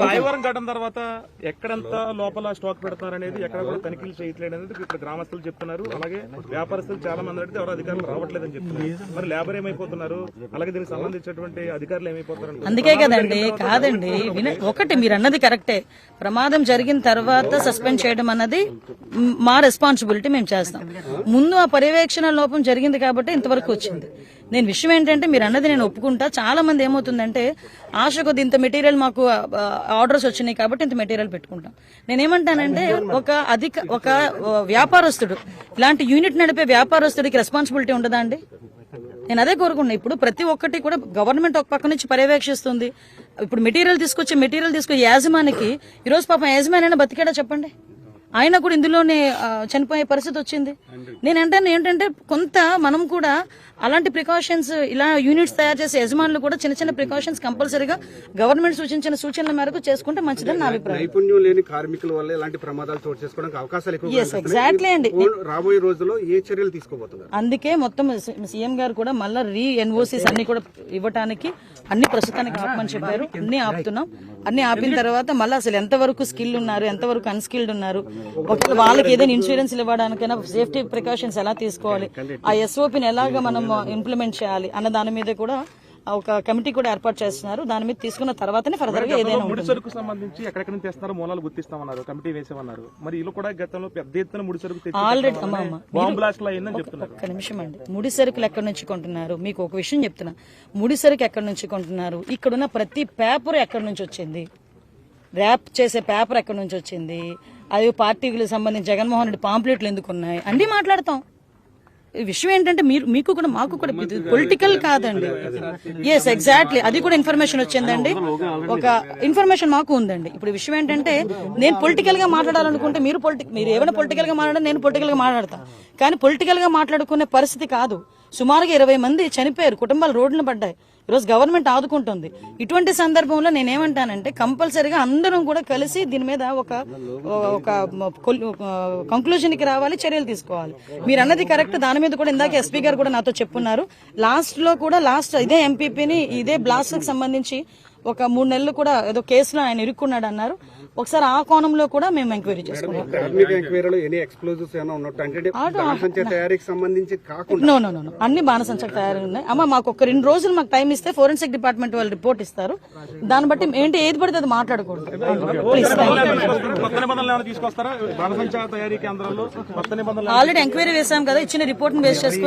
రాయవరం ఘటన తర్వాత ఎక్కడంత లోపల స్టాక్ పెడతారు అనేది ఎక్కడ కూడా తనిఖీలు చేయట్లేదు అనేది ఇక్కడ గ్రామస్తులు చెప్తున్నారు. అలాగే వ్యాపారస్తులు చాలా మంది అడిగితే ఎవరు అధికారులు రావట్లేదని చెప్తున్నారు. మరి లేబర్ ఏమైపోతున్నారు, అలాగే దీనికి సంబంధించినటువంటి అధికారులు ఏమైపోతారు? అందుకే కదండి, కాదండి ఒకటి మీరు అన్నది కరెక్టే. ప్రమాదం జరిగిన తర్వాత సస్పెండ్ చేయడం అన్నది మా రెస్పాన్సిబిలిటీ, మేము చేస్తాం. ముందు ఆ పర్యవేక్షణ లోపం జరిగింది కాబట్టి ఇంతవరకు వచ్చింది. నేను విషయం ఏంటంటే మీరు అన్నది నేను ఒప్పుకుంటా. చాలా మంది ఏమవుతుందంటే ఆశ కొద్ది ఇంత మెటీరియల్ మాకు ఆర్డర్స్ వచ్చినాయి కాబట్టి ఇంత మెటీరియల్ పెట్టుకుంటాం. నేనేమంటానంటే ఒక వ్యాపారస్తుడు, ఇలాంటి యూనిట్ నడిపే వ్యాపారస్తుడికి రెస్పాన్సిబిలిటీ ఉండదా అండి? నేను అదే కోరుకున్నా. ఇప్పుడు ప్రతి ఒక్కటి కూడా గవర్నమెంట్ ఒక పక్క నుంచి పర్యవేక్షిస్తుంది. ఇప్పుడు మెటీరియల్ తీసుకొచ్చి యాజమానికి ఈరోజు పాపం యాజమాని బతికాడా చెప్పండి? ఆయన కూడా ఇందులోనే చనిపోయే పరిస్థితి వచ్చింది. నేనంటాను ఏంటంటే కొంత మనం కూడా అలాంటి ప్రికాషన్స్, ఇలా యూనిట్స్ తయారు చేసే యజమానులు కూడా చిన్న చిన్న ప్రికాషన్స్ కంపల్సరీగా గవర్నమెంట్ సూచించిన సూచనల మేరకు చేసుకుంటే మంచిదని నా అభిప్రాయం. నైపుణ్యం లేని కార్మికుల వల్ల ఇలాంటి ప్రమాదాలు చోటు చేసుకోవడానికి అవకాశాలు ఎక్కువ. ఎగ్జాక్ట్లీ అండి. రాబోయే రోజుల్లో ఏ చర్యలు తీసుకోబోతున్నారు? అందుకే మొత్తం సీఎం గారు కూడా మళ్ళీ రీ-ఎన్ఓసీస్ అన్ని కూడా ఇవ్వడానికి అన్ని ప్రస్తుతానికి ఆపమని చెప్పారు. అన్ని ఆపుతున్నాం. అన్ని ఆపిన తర్వాత మళ్ళీ అసలు ఎంతవరకు స్కిల్ ఉన్నారు, ఎంతవరకు అన్స్కిల్డ్ ఉన్నారు, ఒకవేళ వాళ్ళకి ఏదైనా ఇన్సూరెన్స్ ఇవ్వడానికైనా సేఫ్టీ ప్రికాషన్స్ ఎలా తీసుకోవాలి, ఆ ఎస్ఓపిని ఎలాగా మనం ఇంప్లిమెంట్ చేయాలి అన్న దాని మీద కూడా ఒక కమిటీ కూడా ఏర్పాటు చేస్తున్నారు. దాని మీద తీసుకున్న తర్వాతనే ఫర్దర్ గా ఏదైనా ముడి సరుకు సంబంధించి ఎక్కడెక్కడ నుంచి తెస్తారో మూలాలు గుర్తిస్తామన్నారు, కమిటీ వేసామన్నారు. మరి ఇల్లు కూడా గతంలో పెద్ద ఎత్తున ముడి సరుకు ఆల్రెడీ బాంబ్ బ్లాస్ట్ లో అయిందని చెప్తున్నారు. ఒక్క నిమిషం అండి. ముడి సరుకులు ఎక్కడి నుంచి కొంటున్నారు? మీకు ఒక విషయం చెప్తున్నా. ముడి సరుకు ఎక్కడి నుంచి కొంటున్నారు? ఇక్కడున్న ప్రతి పేపర్ ఎక్కడి నుంచి వచ్చింది? ర్యాప్ చేసే పేపర్ ఎక్కడి నుంచి వచ్చింది? అది పార్టీలకు సంబంధించి జగన్మోహన్ రెడ్డి పాంప్లెట్లు ఎందుకు ఉన్నాయి అన్నీ మాట్లాడతాం. విషయం ఏంటంటే మీకు కూడా మాకు కూడా పొలిటికల్ కాదండి. ఎస్ ఎగ్జాక్ట్లీ, అది కూడా ఇన్ఫర్మేషన్ వచ్చిందండి. ఒక ఇన్ఫర్మేషన్ మాకు ఉందండి. ఇప్పుడు విషయం ఏంటంటే నేను పొలిటికల్ గా మాట్లాడాలనుకుంటే మీరు ఏమైనా పొలిటికల్ గా మాట్లాడాలి, నేను పొలిటికల్ గా మాట్లాడతా. కానీ పొలిటికల్ గా మాట్లాడుకునే పరిస్థితి కాదు. సుమారుగా 20 మంది చనిపోయారు, కుటుంబాలు రోడ్డున పడ్డాయి. ఈరోజు గవర్నమెంట్ ఆదుకుంటుంది. ఇటువంటి సందర్భంలో నేనేమంటానంటే కంపల్సరీగా అందరం కూడా కలిసి దీని మీద ఒక కంక్లూజన్ కి రావాలి, చర్యలు తీసుకోవాలి. మీరు అన్నది కరెక్ట్. దాని మీద కూడా ఇందాక ఎస్పీ గారు కూడా నాతో చెప్పున్నారు. లాస్ట్ ఇదే ఎంపీపీని ఇదే బ్లాస్ట్ కి సంబంధించి ఒక 3 నెలలు కూడా ఏదో కేసులో ఆయన ఇరుక్కున్నాడు అన్నారు. ఒకసారి ఆ కోణంలో కూడా మేము ఎంక్వైరీ చేసుకున్నాం. అన్ని బాణసంచకు తయారు ఉన్నాయి. అమ్మ మాకు ఒక 2 రోజులు మాకు టైం ఇస్తే ఫోరెన్సిక్ డిపార్ట్మెంట్ వాళ్ళు రిపోర్ట్ ఇస్తారు. దాన్ని బట్టి ఏంటి ఏది పడితే అది మాట్లాడకూడదు. ఆల్రెడీ ఎంక్వైరీ వేసాం కదా, ఇచ్చిన రిపోర్ట్ బేస్ చేసుకుని